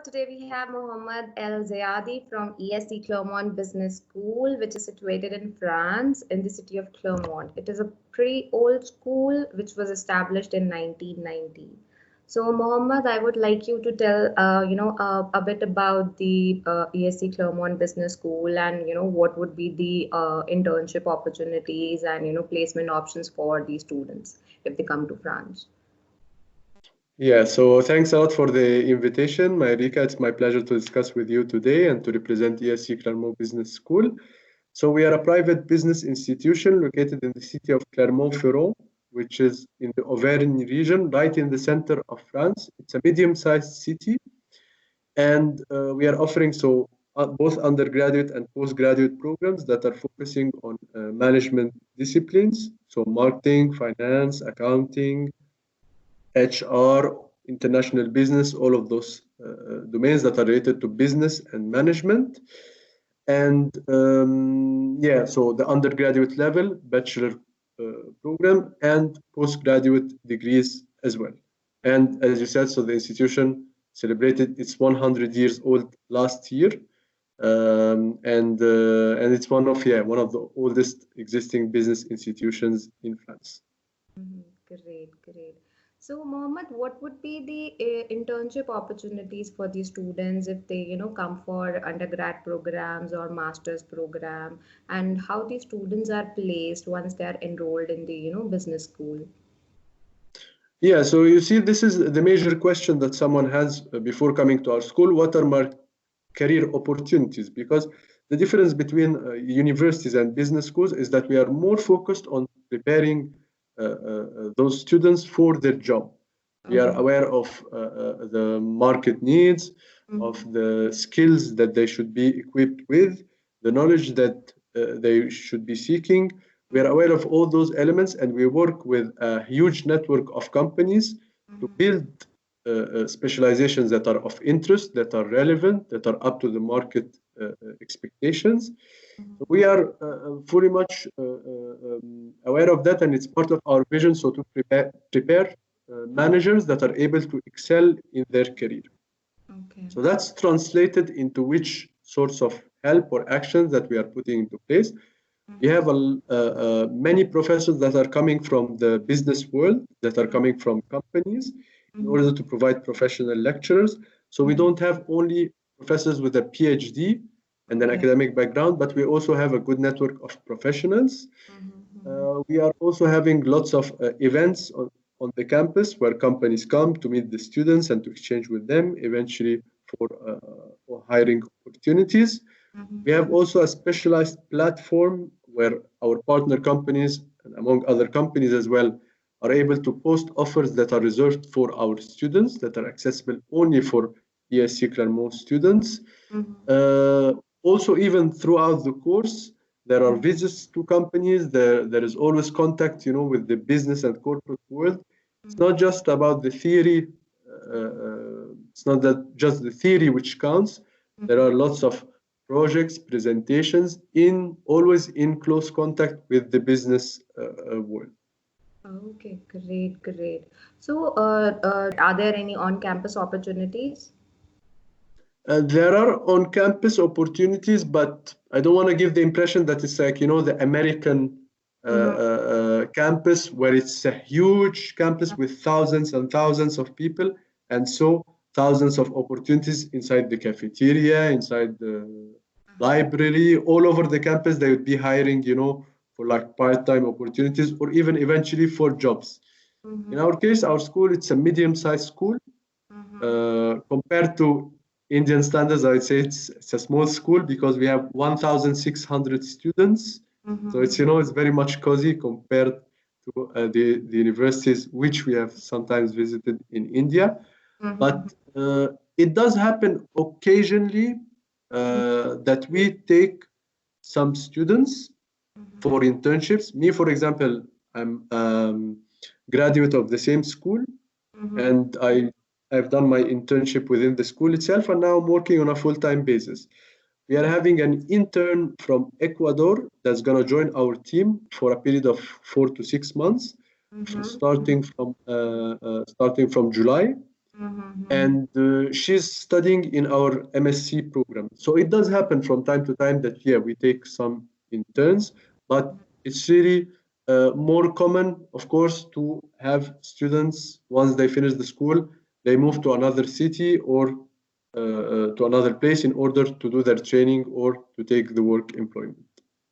today we have Mohammed El Zayadi from ESC Clermont Business School, which is situated in France, in the city of Clermont. It is a pretty old school which was established in 1990. So, Mohammed, I would like you to tell, a bit about the ESC Clermont Business School and, what would be the internship opportunities and, placement options for these students if they come to France. Yeah, so thanks a lot for the invitation, Marika. It's my pleasure to discuss with you today and to represent ESC Clermont Business School. So we are a private business institution located in the city of Clermont-Ferrand, which is in the Auvergne region, right in the center of France. It's a medium-sized city, and we are offering both undergraduate and postgraduate programs that are focusing on management disciplines, so marketing, finance, accounting, HR, international business, all of those domains that are related to business and management. And so the undergraduate level, bachelor program, and postgraduate degrees as well. And as you said, so the institution celebrated its 100 years old last year. And it's one of the oldest existing business institutions in France. Great, great. So, Mohammed, what would be the internship opportunities for the students if they, come for undergrad programs or master's program, and how the students are placed once they are enrolled in the, business school? Yeah, so you see, this is the major question that someone has before coming to our school. What are my career opportunities? Because the difference between universities and business schools is that we are more focused on preparing those students for their job. We are aware of the market needs, of the skills that they should be equipped with, the knowledge that they should be seeking. We are aware of all those elements, and we work with a huge network of companies to build specializations that are of interest, that are relevant, that are up to the market expectations. We are fully much aware of that, and it's part of our vision. So to prepare managers that are able to excel in their career. Okay. So that's translated into which sorts of help or actions that we are putting into place. We have many professors that are coming from the business world, that are coming from companies, in order to provide professional lecturers. So we don't have only professors with a PhD and an academic background, but we also have a good network of professionals. We are also having lots of events on the campus where companies come to meet the students and to exchange with them, eventually for hiring opportunities. We have also a specialized platform where our partner companies, and among other companies as well, are able to post offers that are reserved for our students, that are accessible only for ESC Clermont students. Also, even throughout the course, there are visits to companies. There is always contact, with the business and corporate world. It's not just about the theory. It's not that just the theory which counts. There are lots of projects, presentations, always in close contact with the business world. Okay, great, great. So, are there any on-campus opportunities? There are on-campus opportunities, but I don't want to give the impression that it's like, the American campus, where it's a huge campus with thousands and thousands of people, and so thousands of opportunities inside the cafeteria, inside the library, all over the campus. They would be hiring, for like part-time opportunities or even eventually for jobs. In our case, our school, it's a medium-sized school. Compared to Indian standards, I would say it's a small school because we have 1,600 students. So it's very much cozy compared to the universities which we have sometimes visited in India. But it does happen occasionally that we take some students for internships. Me, for example, I'm graduate of the same school, and I've done my internship within the school itself, and now I'm working on a full-time basis. We are having an intern from Ecuador that's going to join our team for a period of 4 to 6 months, starting from July. and she's studying in our MSc program. So it does happen from time to time that, yeah, we take some interns, but it's really more common, of course, to have students, once they finish the school, they move to another city or to another place in order to do their training or to take the work employment.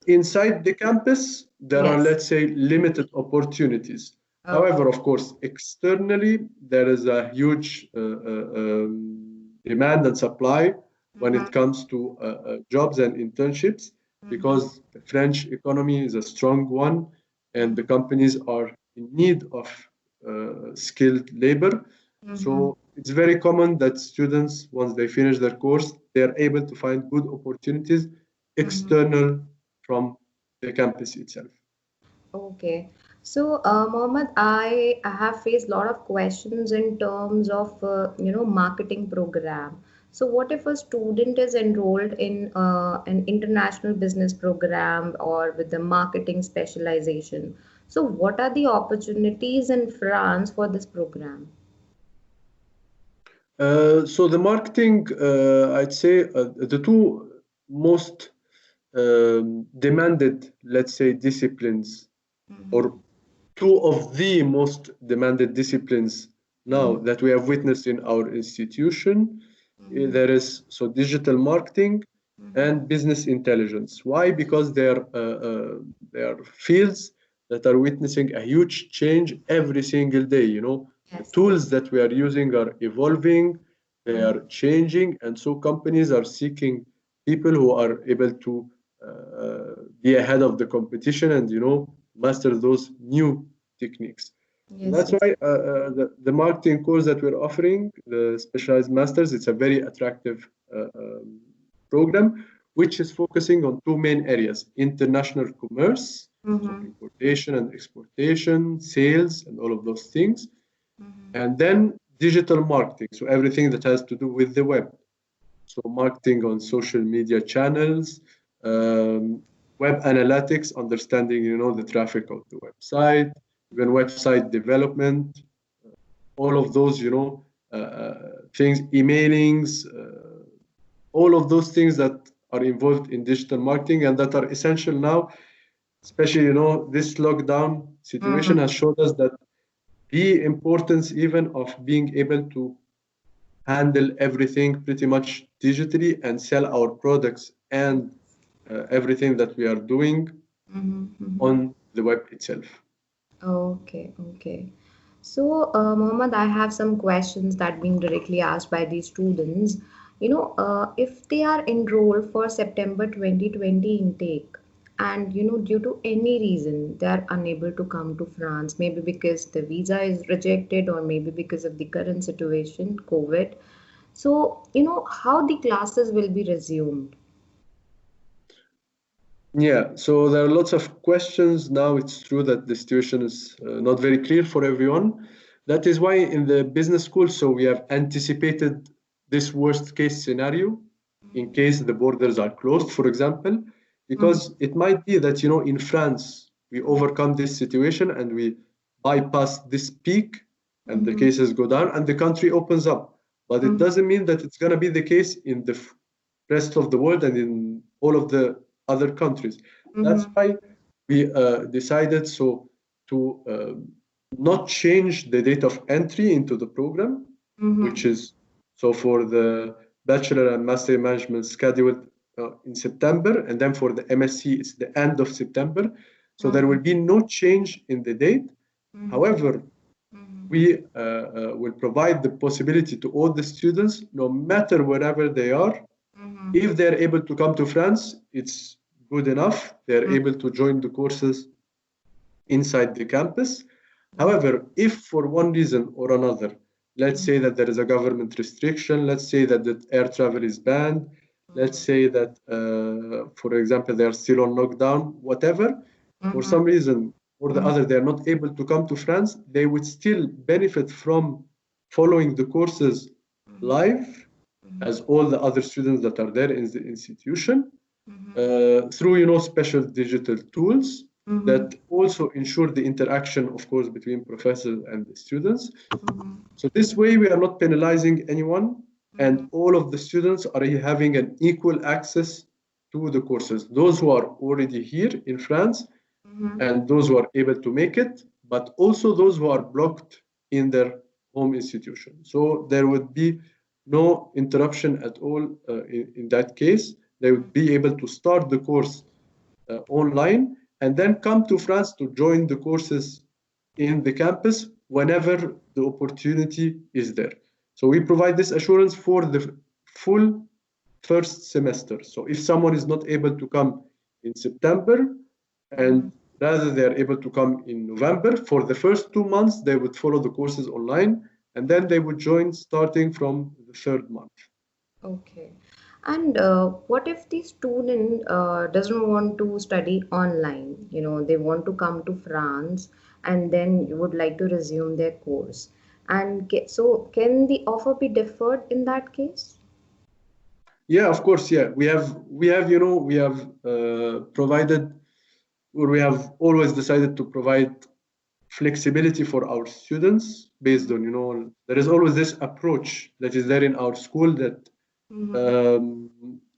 Inside the campus, there are, Yes. let's say, limited opportunities. Okay. However, of course, externally, there is a huge demand and supply when it comes to jobs and internships, because the French economy is a strong one and the companies are in need of skilled labor. So it's very common that students, once they finish their course, they are able to find good opportunities external from the campus itself. Okay. So, Mohammed, I have faced a lot of questions in terms of marketing program. So, what if a student is enrolled in an international business program or with the marketing specialization? So, what are the opportunities in France for this program? So the marketing, I'd say the two most demanded, let's say, disciplines, or two of the most demanded disciplines now that we have witnessed in our institution, there is so digital marketing and business intelligence. Why? Because they are fields that are witnessing a huge change every single day. You know, the Yes. tools that we are using are evolving, they are changing, and so companies are seeking people who are able to be ahead of the competition and master those new techniques. And Yes, that's yes. why the marketing course that we're offering, the specialized masters, it's a very attractive program, which is focusing on two main areas: international commerce, so importation and exportation, sales, and all of those things, and then digital marketing, so everything that has to do with the web. So marketing on social media channels, web analytics, understanding, the traffic of the website, even website development, all of those, things, emailings, all of those things that are involved in digital marketing and that are essential now, especially, this lockdown situation has showed us that the importance even of being able to handle everything pretty much digitally and sell our products and everything that we are doing on the web itself. Okay, okay. So, Mohammed, I have some questions that being directly asked by the students. If they are enrolled for September 2020 intake, and due to any reason they are unable to come to France, maybe because the visa is rejected or maybe because of the current situation, COVID. So, how the classes will be resumed. Yeah, so there are lots of questions now. It's true that the situation is not very clear for everyone. That is why in the business school, so we have anticipated this worst case scenario in case the borders are closed, for example, because it might be that, in France, we overcome this situation and we bypass this peak and the cases go down and the country opens up. But it doesn't mean that it's going to be the case in the rest of the world and in all of the other countries. That's why we decided to not change the date of entry into the program, which is so for the bachelor and master management scheduled in September, and then for the MSc it's the end of September. So there will be no change in the date. However, we will provide the possibility to all the students, no matter wherever they are, if they're able to come to France, it's good enough. They're able to join the courses inside the campus. However, if for one reason or another, let's say that there is a government restriction, let's say that the air travel is banned, let's say that, for example, they are still on lockdown, whatever, for some reason or the other, they are not able to come to France, they would still benefit from following the courses live as all the other students that are there in the institution through special digital tools. that also ensure the interaction, of course, between professors and the students. So this way, we are not penalizing anyone, and all of the students are having an equal access to the courses. Those who are already here in France, and those who are able to make it, but also those who are blocked in their home institution. So there would be no interruption at all in that case. They would be able to start the course online and then come to France to join the courses in the campus whenever the opportunity is there. So we provide this assurance for the full first semester. So if someone is not able to come in September, and rather they are able to come in November, for the first 2 months, they would follow the courses online, and then they would join starting from the third month. Okay. And what if the student doesn't want to study online? They want to come to France and then would like to resume their course. And so can the offer be deferred in that case? Yeah, of course. Yeah, we have provided, or we have always decided to provide flexibility for our students based on, there is always this approach that is there in our school that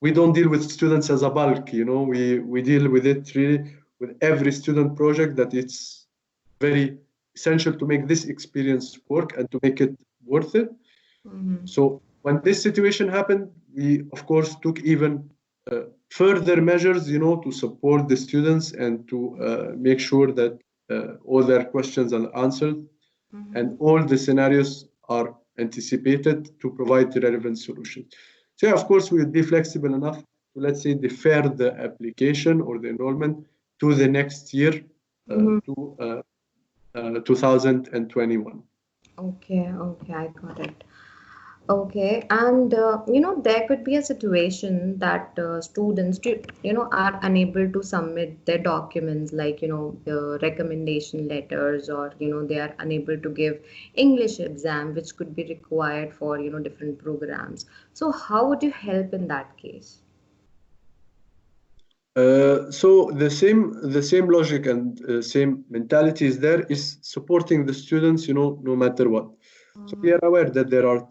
we don't deal with students as a bulk, we deal with it really with every student project, that it's very essential to make this experience work and to make it worth it. So when this situation happened, we of course took even further measures, to support the students and to make sure that all their questions are answered and all the scenarios are anticipated to provide the relevant solutions. So yeah, of course, we would be flexible enough to, let's say, defer the application or the enrollment to the next year, to 2021. Okay, I got it. Okay, and there could be a situation that students, are unable to submit their documents, like the recommendation letters, or they are unable to give English exam, which could be required for different programs. So how would you help in that case? So the same logic and same mentality is there, is supporting the students, no matter what. So we are aware that there are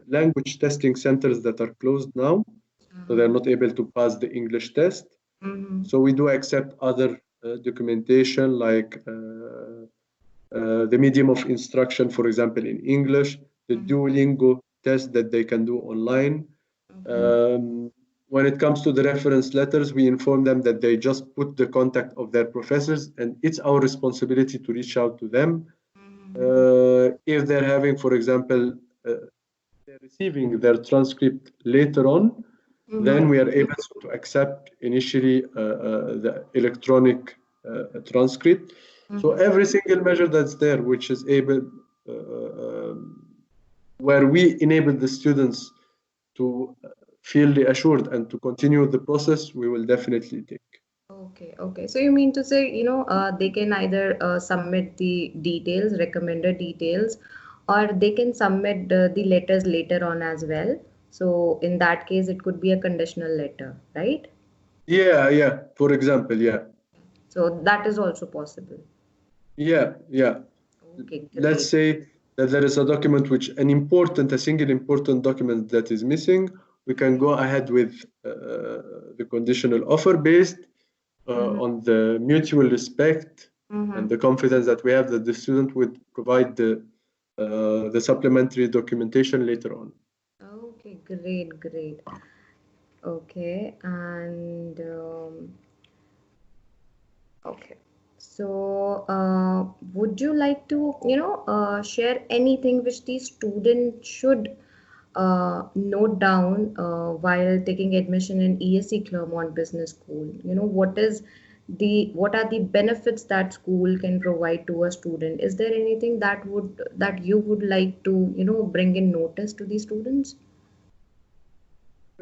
language testing centers that are closed now, so they're not able to pass the English test. So we do accept other documentation, like the medium of instruction, for example, in English, the Duolingo test that they can do online. When it comes to the reference letters, we inform them that they just put the contact of their professors, and it's our responsibility to reach out to them. If they're having, for example, they're receiving their transcript later on, then we are able to accept initially the electronic transcript. So every single measure that's there, which is able, where we enable the students to feel reassured and to continue the process, we will definitely take. Okay. So you mean to say, they can either submit the details, recommended details, or they can submit the letters later on as well. So in that case, it could be a conditional letter, right? Yeah. For example, yeah. So that is also possible. Yeah. Okay, Let's great. say that there is a document a single important document that is missing. We can go ahead with the conditional offer based on the mutual respect and the confidence that we have that the student would provide the supplementary documentation later on. Okay, great. Okay, and okay. So, would you like to, share anything which the student should note down while taking admission in ESC Clermont Business School? What are the benefits that school can provide to a student? Is there anything that you would like to, bring in notice to the students?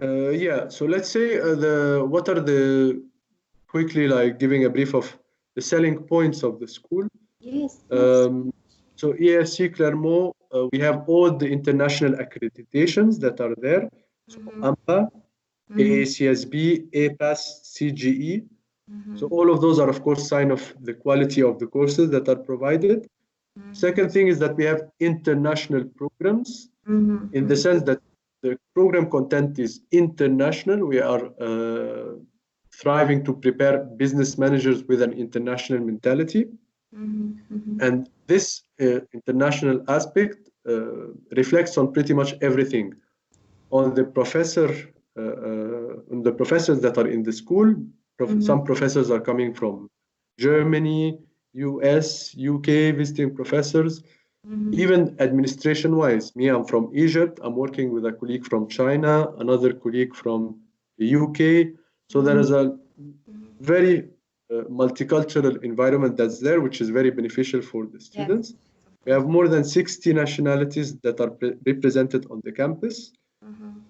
Yeah, so let's say what are the quickly, like giving a brief of the selling points of the school. Yes. So ESC Clermont, we have all the international accreditations that are there. So AMPA, AACSB, APAS, CGE. So all of those are, of course, sign of the quality of the courses that are provided. Second thing is that we have international programs in the sense that the program content is international. We are striving to prepare business managers with an international mentality. And this international aspect reflects on pretty much everything. On the professors that are in the school. Some professors are coming from Germany, US, UK, visiting professors. Even administration-wise, me, I'm from Egypt. I'm working with a colleague from China, another colleague from the UK. So there is a very multicultural environment that's there, which is very beneficial for the students. Yes. We have more than 60 nationalities that are represented on the campus.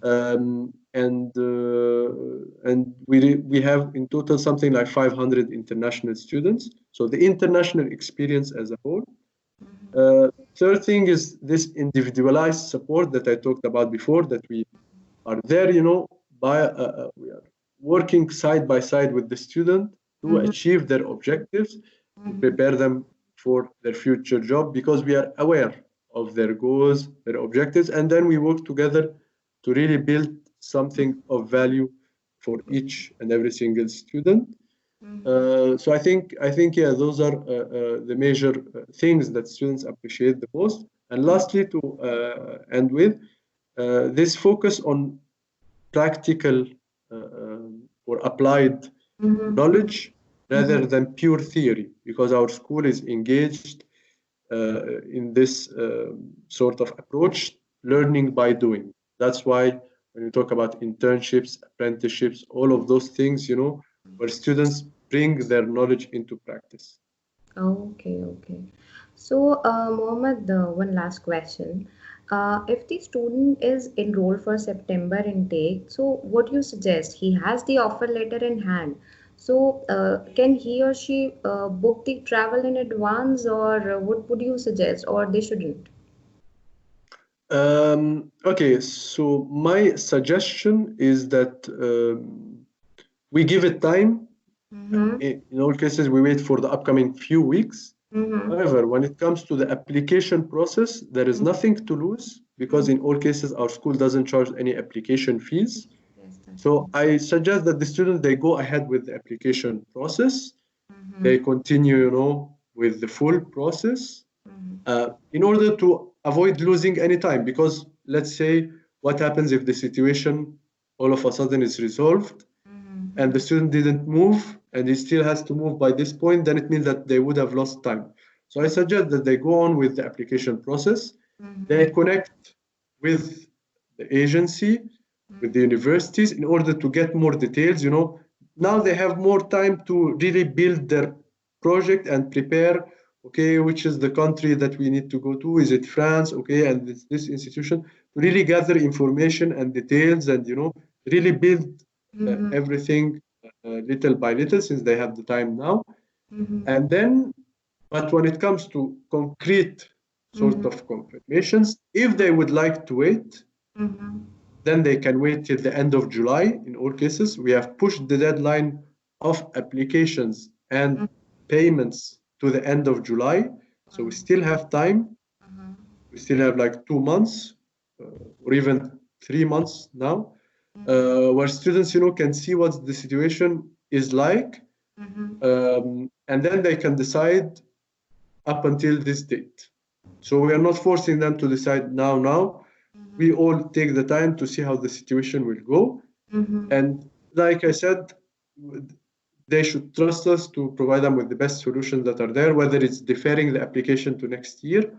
And we have in total something like 500 international students. So the international experience as a whole. Third thing is this individualized support that I talked about before, that we are there, we are working side by side with the student to achieve their objectives, to prepare them for their future job, because we are aware of their goals, their objectives, and then we work together to really build something of value for each and every single student. So I think yeah, those are the major things that students appreciate the most. And lastly, to end with, this focus on practical or applied knowledge rather than pure theory, because our school is engaged in this sort of approach, learning by doing. That's why when we talk about internships, apprenticeships, all of those things, where students bring their knowledge into practice. Okay. So, Mohammed, one last question. If the student is enrolled for September intake, so what do you suggest? He has the offer letter in hand. So, can he or she book the travel in advance, or what would you suggest, or they shouldn't? Okay, so my suggestion is that we give it time. In all cases, we wait for the upcoming few weeks. However, when it comes to the application process, there is nothing to lose, because in all cases, our school doesn't charge any application fees. So I suggest that the students, they go ahead with the application process. They continue, with the full process in order to avoid losing any time. Because let's say, what happens if the situation all of a sudden is resolved and the student didn't move and he still has to move by this point, then it means that they would have lost time. So I suggest that they go on with the application process. They connect with the agency, with the universities, in order to get more details. Now they have more time to really build their project and prepare. Okay, which is the country that we need to go to? Is it France? Okay, and this institution, to really gather information and details, and really build everything little by little, since they have the time now. And then, but when it comes to concrete sort of confirmations, if they would like to wait, then they can wait till the end of July. In all cases, we have pushed the deadline of applications and payments to the end of July. So we still have time. We still have like 2 months or even 3 months now, where students, can see what the situation is like. And then they can decide up until this date. So we are not forcing them to decide now. We all take the time to see how the situation will go. And like I said, they should trust us to provide them with the best solutions that are there, whether it's deferring the application to next year,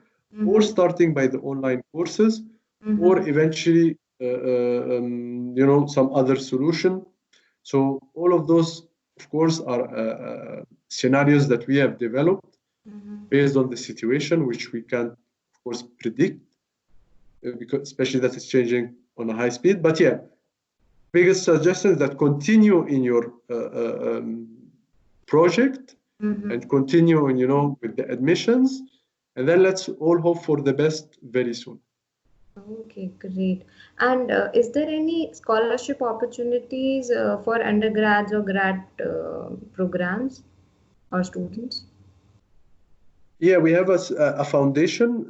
or starting by the online courses, or eventually, some other solution. So all of those, of course, are scenarios that we have developed based on the situation, which we can, of course, predict, because especially that it's changing on a high speed. But yeah, biggest suggestion is that continue in your project and continue, with the admissions, and then let's all hope for the best very soon. Okay, great. And is there any scholarship opportunities for undergrads or grad programs or students? Yeah, we have a foundation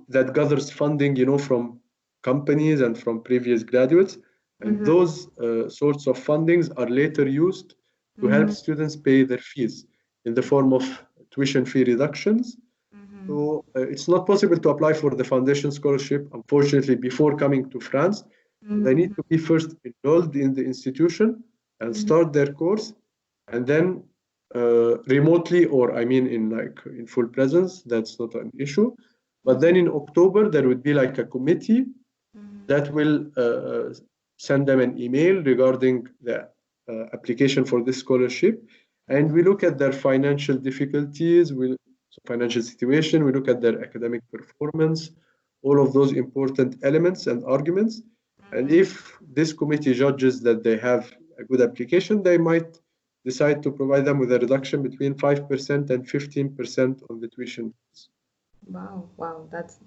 that gathers funding, from companies and from previous graduates. And Mm-hmm. those sorts of fundings are later used to help Mm-hmm. students pay their fees in the form of tuition fee reductions. Mm-hmm. So it's not possible to apply for the foundation scholarship, unfortunately, before coming to France. They Mm-hmm. need to be first enrolled in the institution and Mm-hmm. start their course, and then remotely, or I mean in like in full presence, that's not an issue. But then in October, there would be like a committee that will send them an email regarding the application for this scholarship. And we look at their financial difficulties, financial situation, we look at their academic performance, all of those important elements and arguments. And if this committee judges that they have a good application, they might decide to provide them with a reduction between 5% and 15% on the tuition fees. Wow, wow, that's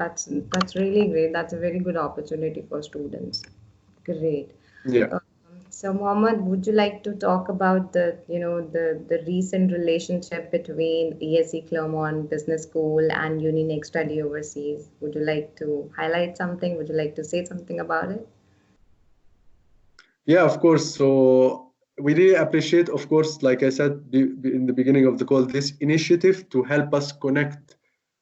really great. That's a very good opportunity for students. Great. Yeah. Um, so Mohammed, would you like to talk about the recent relationship between ESC Clermont Business School and Uninext Study Overseas? Would you like to highlight something? Would you like to say something about it? Yeah, of course. So we really appreciate, of course, like I said in the beginning of the call, this initiative to help us connect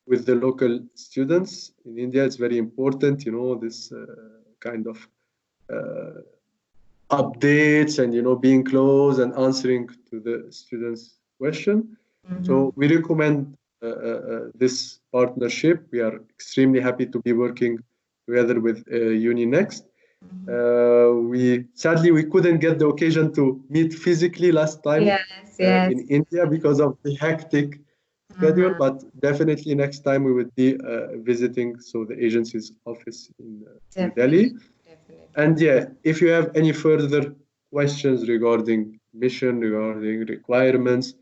with the local students in India. It's very important, this kind of uh, updates and, being close and answering to the students' question. Mm-hmm. So we recommend this partnership. We are extremely happy to be working together with UniNext. We sadly we couldn't get the occasion to meet physically last time Yes, yes. in India because of the hectic schedule, Uh-huh. but definitely next time we would be visiting so the agency's office in New Definitely, Delhi. definitely. And yeah, if you have any further questions regarding mission, regarding requirements,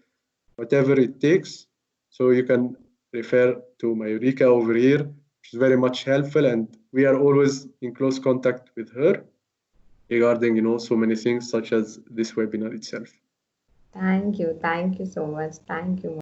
whatever it takes, so you can refer to my Eureka over here, which is very much helpful, and we are always in close contact with her regarding so many things such as this webinar itself. Thank you. Thank you so much. Thank you.